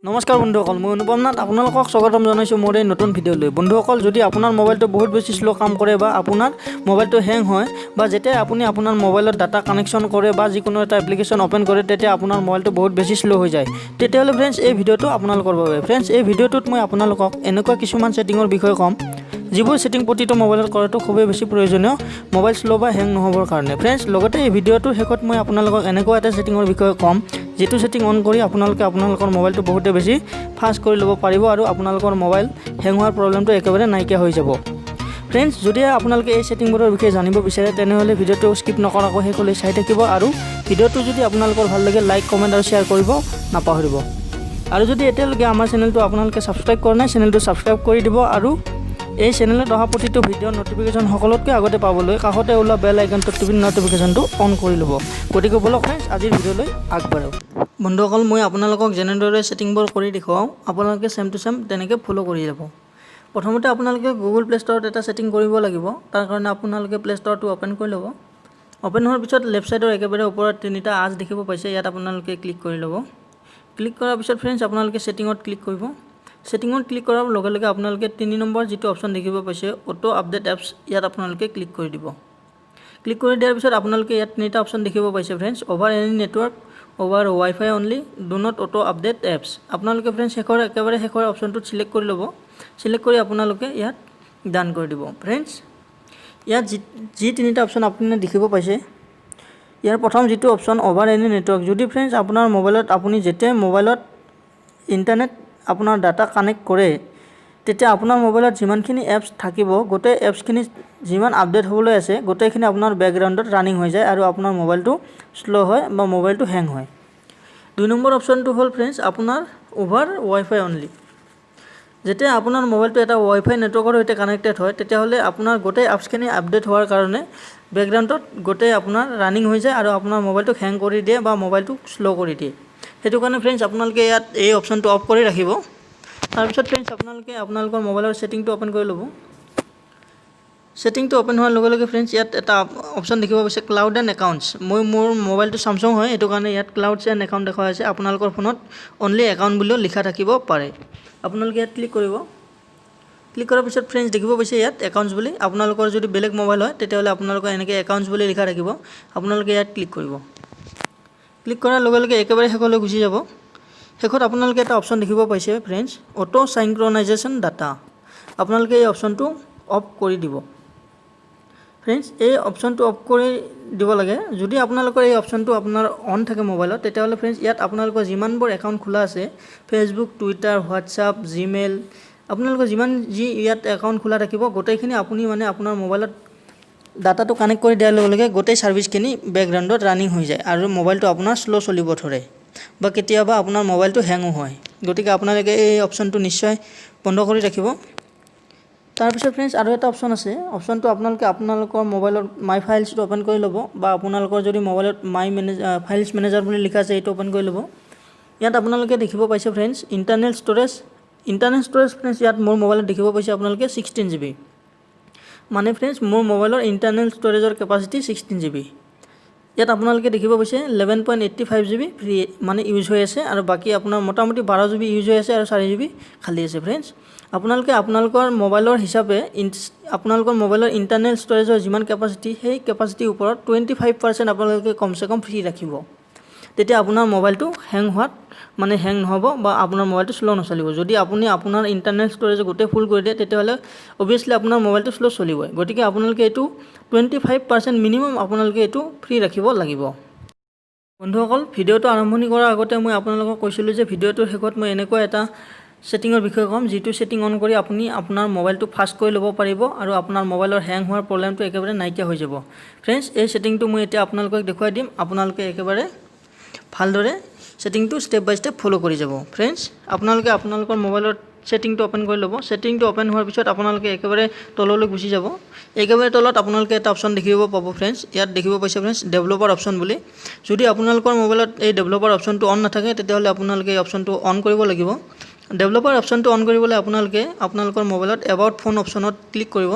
নমস্কাৰ বন্ধুসকল, মই অনুপম নাথ আপোনালোকক স্বাগতম জনাইছোঁ মোৰ এই নতুন ভিডিঅ'লৈ। বন্ধুসকল, যদি আপোনাৰ মোবাইলটো বহুত বেছি স্লো কাম কৰে বা আপোনাৰ মোবাইলটো হেং হয় বা যেতিয়া আপুনি আপোনাৰ মোবাইলত ডাটা কানেকশ্যন কৰে বা যিকোনো এটা এপ্লিকেশ্যন অ'পেন কৰে তেতিয়া আপোনাৰ মোবাইলটো বহুত বেছি স্লো হৈ যায়, তেতিয়াহ'লে ফ্ৰেণ্ডছ এই ভিডিঅ'টো আপোনালোকৰ বাবে। ফ্ৰেণ্ডছ, এই ভিডিঅ'টোত মই আপোনালোকক এনেকুৱা কিছুমান ছেটিঙৰ বিষয়ে ক'ম যিবোৰ ছেটিং প্ৰতিটো মোবাইলত কৰাটো খুবেই বেছি প্ৰয়োজনীয় মোবাইল স্লো বা হেং নহ'বৰ কাৰণে। ফ্ৰেণ্ডছ, লগতে এই ভিডিঅ'টোৰ শেষত মই আপোনালোকক এনেকুৱা এটা ছেটিঙৰ বিষয়ে ক'ম যিটো ছেটিং অন কৰি আপোনালোকে আপোনালোকৰ মোবাইলটো বহুতে বেছি ফাষ্ট কৰি ল'ব পাৰিব আৰু আপোনালোকৰ মোবাইল হেং হোৱাৰ প্ৰব্লেমটো একেবাৰে নাইকিয়া হৈ যাব। ফ্ৰেণ্ডছ, যদি আপোনালোকে এই ছেটিংবোৰৰ বিষয়ে জানিব বিচাৰে তেনেহ'লে ভিডিঅ'টো স্কিপ নকৰাকৈ শেষলৈ চাই থাকিব আৰু ভিডিঅ'টো যদি আপোনালোকৰ ভাল লাগে লাইক, কমেণ্ট আৰু শ্বেয়াৰ কৰিব নাপাহৰিব। আৰু যদি এতিয়ালৈকে আমাৰ চেনেলটো আপোনালোকে ছাবস্ক্ৰাইব কৰা নাই, চেনেলটো ছাবস্ক্ৰাইব কৰি দিব আৰু এই চেনেলত অহা প্ৰতিটো ভিডিঅ'ৰ ন'টিফিকেশ্যন সকলোতকৈ আগতে পাবলৈ কাষতে ওলোৱা বেল আইকনটোত টিপি ন'টিফিকেশ্যনটো অন কৰি ল'ব। গতিকে ব'লক ফ্ৰেণ্ডছ, আজিৰ ভিডিঅ'লৈ আগবাঢ়ো। বন্ধুসকল, মই আপোনালোকক যেনেদৰে ছেটিংবোৰ কৰি দেখুৱাওঁ আপোনালোকে ছেম টু ছেম তেনেকৈ ফ'ল' কৰি যাব। প্ৰথমতে আপোনালোকে গুগল প্লে' ষ্ট'ৰত এটা ছেটিং কৰিব লাগিব। তাৰ কাৰণে আপোনালোকে প্লে' ষ্ট'ৰটো অ'পেন কৰি ল'ব। অ'পেন হোৱাৰ পিছত লেফ্ট ছাইডৰ একেবাৰে ওপৰত তিনিটা আঁচ দেখিব পাইছে, ইয়াত আপোনালোকে ক্লিক কৰি ল'ব। ক্লিক কৰাৰ পিছত ফ্ৰেণ্ডছ আপোনালোকে ছেটিঙত ক্লিক কৰিব। ছেটিঙত ক্লিক কৰাৰ লগে লগে আপোনালোকে 3 নম্বৰ যিটো অপশ্যন দেখিব পাইছে অটো আপডেট এপছ, ইয়াত আপোনালোকে ক্লিক কৰি দিব। ক্লিক কৰি দিয়াৰ পিছত আপোনালোকে ইয়াত তিনিটা অপশ্যন দেখিব পাইছে friends, over any network, over wifi only, do not auto update apps. আপোনালোকে ফ্ৰেণ্ডছ একেবাৰে শেষৰ অপশ্যনটোত ছিলেক্ট কৰি ল'ব। ছিলেক্ট কৰি আপোনালোকে ইয়াত ডান কৰি দিব। ফ্ৰেণ্ডছ, ইয়াত যি তিনিটা অপশ্যন আপুনি দেখিব পাইছে, ইয়াৰ প্ৰথম যিটো অপশ্যন অভাৰ এনি নেটৱৰ্ক, যদি ফ্ৰেণ্ডছ আপোনাৰ মোবাইলত আপুনি যেতিয়া মোবাইলত ইণ্টাৰনেট আপোনাৰ ডাটা কানেক্ট কৰে তেতিয়া আপোনাৰ মোবাইলত যিমানখিনি এপছ থাকিব গোটেই এপছখিনি যিমান আপডেট হ'বলৈ আছে গোটেইখিনি আপোনাৰ বেকগ্ৰাউণ্ডত ৰানিং হৈ যায় আৰু আপোনাৰ মোবাইলটো শ্ল' হয় বা মোবাইলটো হেং হয়। 2 নম্বৰ অপশ্যনটো হ'ল ফ্ৰেণ্ডছ আপোনাৰ অভাৰ ৱাইফাই অনলি। যেতিয়া আপোনাৰ মোবাইলটো এটা ৱাইফাই নেটৱৰ্কৰ সৈতে কানেক্টেড হয় তেতিয়াহ'লে আপোনাৰ গোটেই এপছখিনি আপডেট হোৱাৰ কাৰণে বেকগ্ৰাউণ্ডত গোটেই আপোনাৰ ৰানিং হৈ যায় আৰু আপোনাৰ মোবাইলটো হেং কৰি দিয়ে বা মোবাইলটো শ্ল' কৰি দিয়ে। সেইটো কাৰণে ফ্ৰেণ্ডছ আপোনালোকে ইয়াত এই অপশ্যনটো অফ কৰি ৰাখিব। তাৰপিছত ফ্ৰেণ্ডছ আপোনালোকে আপোনালোকৰ মোবাইলৰ ছেটিংটো অ'পেন কৰি ল'ব। ছেটিংটো অ'পেন হোৱাৰ লগে লগে ফ্ৰেণ্ডছ ইয়াত এটা অপশ্যন দেখিব পাইছে ক্লাউড এণ্ড একাউণ্টছ। মোৰ মোবাইলটো চামছং হয়, সেইটো কাৰণে ইয়াত ক্লাউডছ এণ্ড একাউণ্ট দেখুওৱা হৈছে। আপোনালোকৰ ফোনত অনলি একাউণ্ট বুলিও লিখা থাকিব পাৰে। আপোনালোকে ইয়াত ক্লিক কৰিব। ক্লিক কৰাৰ পিছত ফ্ৰেণ্ডছ দেখিব পাইছে ইয়াত একাউণ্টছ বুলি। আপোনালোকৰ যদি বেলেগ মোবাইল হয় তেতিয়াহ'লে আপোনালোকৰ এনেকৈ একাউণ্টছ বুলি লিখা থাকিব। আপোনালোকে ইয়াত ক্লিক কৰিব। ক্লিক কৰাৰ লগে লগে একেবাৰে শেষলৈ গুচি যাব। শেষত আপোনালোকে এটা অপশ্যন দেখিব পাইছে ফ্ৰেণ্ডছ অটো চাইনক্ৰনাইজেশ্যন ডাটা। আপোনালোকে এই অপশ্যনটো অফ কৰি দিব। ফ্ৰেণ্ডছ, এই অপশ্যনটো অফ কৰি দিব লাগে। যদি আপোনালোকৰ এই অপশ্যনটো আপোনাৰ অন থাকে মোবাইলত তেতিয়াহ'লে ফ্ৰেণ্ডছ ইয়াত আপোনালোকৰ যিমানবোৰ একাউণ্ট খোলা আছে ফেচবুক, টুইটাৰ, হোৱাটছআপ, জিমেইল, আপোনালোকৰ যি ইয়াত একাউণ্ট খোলা থাকিব গোটেইখিনি আপুনি আপোনাৰ মোবাইলত ডাটাটো কানেক্ট কৰি দিয়াৰ লগে লগে গোটেই ছাৰ্ভিচখিনি বেকগ্ৰাউণ্ডত ৰানিং হৈ যায় আৰু মোবাইলটো আপোনাৰ শ্ল' চলিব ধৰে বা কেতিয়াবা আপোনাৰ মোবাইলটো হেঙো হয়। গতিকে আপোনালোকে এই অপশ্যনটো নিশ্চয় বন্ধ কৰি ৰাখিব। তাৰপিছত ফ্ৰেণ্ডছ আৰু এটা অপশ্যন আছে। অপশ্যনটো আপোনালোকৰ মোবাইলত মাই ফাইলছটো অ'পেন কৰি ল'ব বা আপোনালোকৰ যদি মোবাইলত ফাইলছ মেনেজাৰ বুলি লিখা আছে এইটো অ'পেন কৰি ল'ব। ইয়াত আপোনালোকে দেখিব পাইছে ফ্ৰেণ্ডছ ইণ্টাৰনেল ষ্ট'ৰেজ ফ্ৰেণ্ডছ ইয়াত মোৰ মোবাইলত দেখিব পাইছে আপোনালোকে 16 GB। মানে ফ্ৰেণ্ডছ মোৰ মোবাইলৰ ইণ্টাৰনেল ষ্ট'ৰেজৰ কেপাচিটি 16 GB। ইয়াত আপোনালোকে দেখিব পাইছে 11.85 GB ফ্ৰী ইউজ হৈ আছে আৰু বাকী আপোনাৰ মোটামুটি 12 GB ইউজ হৈ আছে আৰু 4 GB খালী আছে। ফ্ৰেণ্ডছ, আপোনালোকে আপোনালোকৰ মোবাইলৰ হিচাপে আপোনালোকৰ মোবাইলৰ ইণ্টাৰনেল ষ্ট'ৰেজৰ যিমান কেপাচিটি সেই কেপাচিটিৰ ওপৰত 25% আপোনালোকে কমচে কম ফ্ৰী ৰাখিব। তেতিয়া আপোনাৰ মোবাইলটো হেং নহ'ব বা আপোনাৰ মোবাইলটো শ্ল' নচলিব। যদি আপুনি আপোনাৰ ইণ্টাৰনেল ষ্ট'ৰেজ গোটেই ফুল কৰি দিয়ে তেতিয়াহ'লে অভিয়াছলি আপোনাৰ মোবাইলটো শ্ল' চলিবই। গতিকে আপোনালোকে এইটো 25% মিনিমাম আপোনালোকে এইটো ফ্ৰী ৰাখিব লাগিব। বন্ধুসকল, ভিডিঅ'টো আৰম্ভণি কৰাৰ আগতে মই আপোনালোকক কৈছিলোঁ যে ভিডিঅ'টোৰ শেষত মই এনেকুৱা এটা ছেটিঙৰ বিষয়ে ক'ম যিটো ছেটিং অন কৰি আপুনি আপোনাৰ মোবাইলটো ফাষ্ট কৰি ল'ব পাৰিব আৰু আপোনাৰ মোবাইলৰ হেং হোৱাৰ প্ৰব্লেমটো একেবাৰে নাইকিয়া হৈ যাব। ফ্ৰেণ্ডছ, এই ছেটিংটো মই এতিয়া আপোনালোকক দেখুৱাই দিম। আপোনালোকে একেবাৰে ভালদৰে ছেটিংটো ষ্টেপ বাই ষ্টেপ ফ'ল' কৰি যাব। ফ্ৰেণ্ডছ, আপোনালোকে আপোনালোকৰ মোবাইলৰ ছেটিংটো অ'পেন কৰি ল'ব। ছেটিংটো অ'পেন হোৱাৰ পিছত আপোনালোকে একেবাৰে তললৈ গুচি যাব। একেবাৰে তলত আপোনালোকে এটা অপশ্যন দেখিব পাব ফ্ৰেণ্ডছ। ইয়াত দেখিব পাইছে ফ্ৰেণ্ডছ ডেভেলপাৰ অপশ্যন বুলি। যদি আপোনালোকৰ মোবাইলত এই ডেভেলপাৰ অপশ্যনটো অন নাথাকে তেতিয়াহ'লে আপোনালোকে এই অপশ্যনটো অন কৰিব লাগিব। ডেভেলপাৰ অপশ্যনটো অন কৰিবলৈ আপোনালোকে আপোনালোকৰ মোবাইলত এবাউট ফোন অপশ্যনত ক্লিক কৰিব।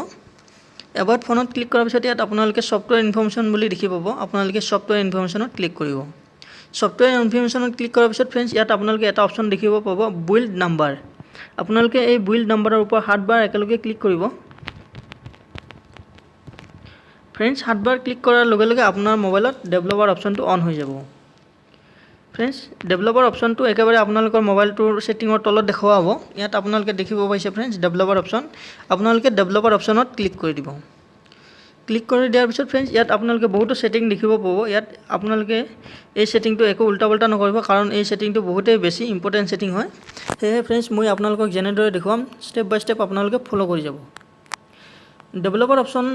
এবাউট ফোনত ক্লিক কৰাৰ পিছত ইয়াত আপোনালোকে ছফ্টৱেৰ ইনফৰমেশ্যন বুলি দেখি পাব। আপোনালোকে ছফ্টৱেৰ ইনফৰমেশ্যনত ক্লিক কৰিব। সফটৱেৰ ইনফৰমেশ্যনত ক্লিক কৰাৰ পিছত ফ্ৰেণ্ডছ ইয়াত আপোনালোকে এটা অপশ্যন দেখিব পাব বিল্ড নাম্বাৰ আপোনালোকে এই বিল্ড নাম্বাৰৰ ওপৰত 7 বাৰ একেলগে ক্লিক কৰিব ফ্ৰেণ্ডছ 7 বাৰ ক্লিক কৰাৰ লগে লগে আপোনাৰ মোবাইলত ডেভেলপাৰ অপশ্যনটো অন হৈ যাব ফ্ৰেণ্ডছ ডেভেলপাৰ অপশ্যনটো একেবাৰে আপোনালোকৰ মোবাইলটোৰ সেটিঙৰ তলত দেখুওৱা হ'ব ইয়াত আপোনালোকে দেখিব পাইছে ফ্ৰেণ্ডছ ডেভেলপাৰ অপশ্যন আপোনালোকে ডেভেলপাৰ অপশ্যনত ক্লিক কৰি দিব ক্লিক কৰি দিয়াৰ পিছত ফ্ৰেণ্ডছ ইয়াত আপোনালোকে বহুতো সেটিং দেখিব পাব ইয়াত আপোনালোকে এই সেটিংটো একো উল্টা পাল্টা নকৰিব কাৰণ এই সেটিংটো বহুতেই বেছি ইম্পৰ্টেণ্ট সেটিং হয় সেয়ে ফ্ৰেণ্ডছ মই আপোনালোকক যেনেদৰে দেখুৱাম ষ্টেপ বাই ষ্টেপ আপোনালোকে ফলো কৰি যাব ডেভেলপাৰ অপশ্যন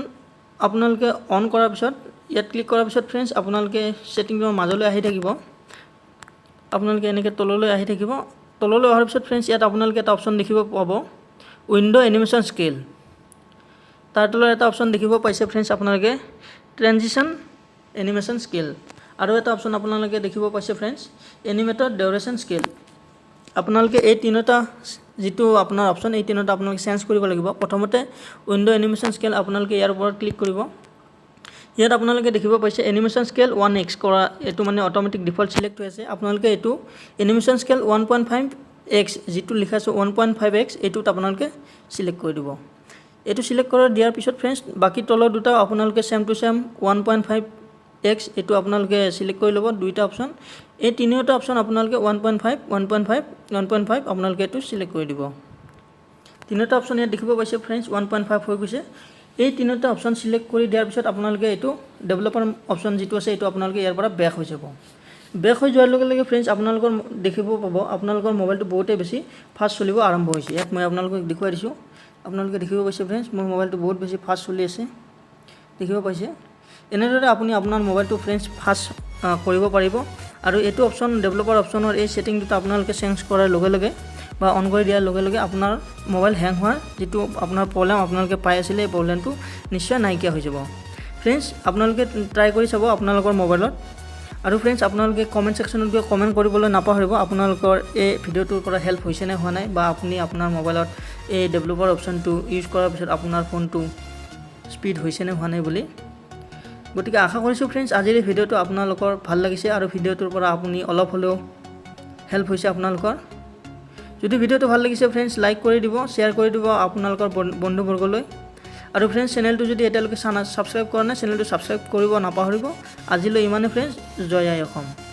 আপোনালোকে অন কৰাৰ পিছত ইয়াত ক্লিক কৰাৰ পিছত ফ্ৰেণ্ডছ আপোনালোকে সেটিংটোৰ মাজলৈ আহি থাকিব আপোনালোকে এনেকৈ তললৈ আহি থাকিব তললৈ অহাৰ পিছত ফ্ৰেণ্ডছ ইয়াত আপোনালোকে এটা অপশ্যন দেখিব পাব উইন্ডো এনিমেশ্যন স্কেল তাৰ তলত এটা অপশ্যন দেখিব পাইছে ফ্ৰেণ্ডছ আপোনালোকে ট্ৰানজিশ্যন এনিমেশ্যন স্কেল আৰু এটা অপশ্যন আপোনালোকে দেখিব পাইছে ফ্ৰেণ্ডছ এনিমেটৰ ডিউৰেশ্যন স্কেল আপোনালোকে এই তিনিটা যেটো আপোনাৰ অপশ্যন এই তিনিটা আপোনালোকে চেঞ্জ কৰিব লাগিব প্ৰথমতে উইন্ডো এনিমেশ্যন স্কেল আপোনালোকে ইয়াৰ ওপৰত ক্লিক কৰিব ইয়াত আপোনালোকে দেখিব পাইছে এনিমেশ্যন স্কেল 1x কৰা এটো মানে অটোমেটিক ডিফল্ট সিলেক্ট হৈ আছে আপোনালোকে এটো এনিমেশ্যন স্কেল 1.5x যেটো লিখা আছে 1.5x এটোত আপোনালোকে সিলেক্ট কৰি দিব এটো সিলেক্ট কৰা দিয়াৰ পিছত ফ্ৰেণ্ডছ বাকি তলৰ দুটা আপোনালোকে সেম টু সেম 1.5x এটো আপোনালোকে সিলেক্ট কৰি ল'ব দুইটা অপশ্যন এই তিনিটা অপশ্যন আপোনালোকে 1.5 আপোনালোকে এটো সিলেক্ট কৰি দিব তিনিটা অপশ্যন ইয়াত দেখিব পাইছে ফ্ৰেণ্ডছ 1.5 হৈ গৈছে এই তিনিটা অপশ্যন সিলেক্ট কৰি দিয়াৰ পিছত আপোনালোকে এটো ডেভেলপাৰ অপশ্যন যেটো আছে এটো আপোনালোকে ইয়াৰ পৰা বেক হৈ যাব বেক হৈ যোৱাৰ লগে লগে ফ্ৰেণ্ডছ আপোনালোকৰ দেখিব পাব আপোনালোকৰ মোবাইলটো বহুতেই বেছি ফাষ্ট চলিব আৰম্ভ হৈছে ইয়াত মই আপোনালোকক দেখুৱাই দিছো আপোনালোকে দেখিব পাইছে ফ্ৰেণ্ডছ মোৰ মোবাইলটো বহুত বেছি ফাষ্ট চলি আছে দেখিব পাইছে এনেদৰে আপুনি আপোনাৰ মোবাইলটো ফ্ৰেণ্ডছ ফাষ্ট কৰিব পাৰিব আৰু এটো অপশ্যন ডেভেলপাৰ অপশ্যনৰ এই সেটিং দুটা আপোনালোকে চেঞ্জ কৰাৰ লগে লগে বা অন কৰি দিয়াৰ লগে লগে আপোনাৰ মোবাইল হ্যাং হোৱাৰ যেটো আপোনাৰ প্ৰবলেম আপোনালোকে পাই আছিল এই প্ৰবলেমটো নিশ্চয় নাইকিয়া হৈ যাব ফ্ৰেণ্ডছ আপোনালোকে ট্ৰাই কৰি চাব আপোনালোকৰ মোবাইলত আৰু ফ্ৰেণ্ডছ আপোনালোকে কমেন্ট সেকশনত গৈ কমেন্ট কৰিবলৈ নাপাহৰিব আপোনালোকৰ এই ভিডিওটোৰ পৰা হেল্প হৈছে নে হোৱা নাই বা আপুনি আপোনাৰ মোবাইলত এই ডেভেলপাৰ অপশ্যনটো ইউজ কৰাৰ পিছত আপোনাৰ ফোনটো স্পীড হৈছে নে হোৱা নাই বুলি গতিকে আশা কৰিছো ফ্ৰেণ্ডছ আজিৰ এই ভিডিওটো আপোনালোকৰ ভাল লাগিছে আৰু ভিডিওটোৰ পৰা আপুনি অলপ হলেও হেল্প হৈছে আপোনালোকৰ যদি ভিডিওটো ভাল লাগিছে ফ্ৰেণ্ডছ লাইক কৰি দিব শেয়াৰ কৰি দিব আপোনালোকৰ বন্ধুবৰ্গলৈ আৰু ফ্ৰেণ্ডছ চেনেলটো যদি এতিয়ালৈকে সাবস্ক্ৰাইব কৰা নাই চেনেলটো সাবস্ক্ৰাইব কৰিব নাপাহৰিব আজিলৈ ইমানে ফ্ৰেণ্ডছ জয় আই অসম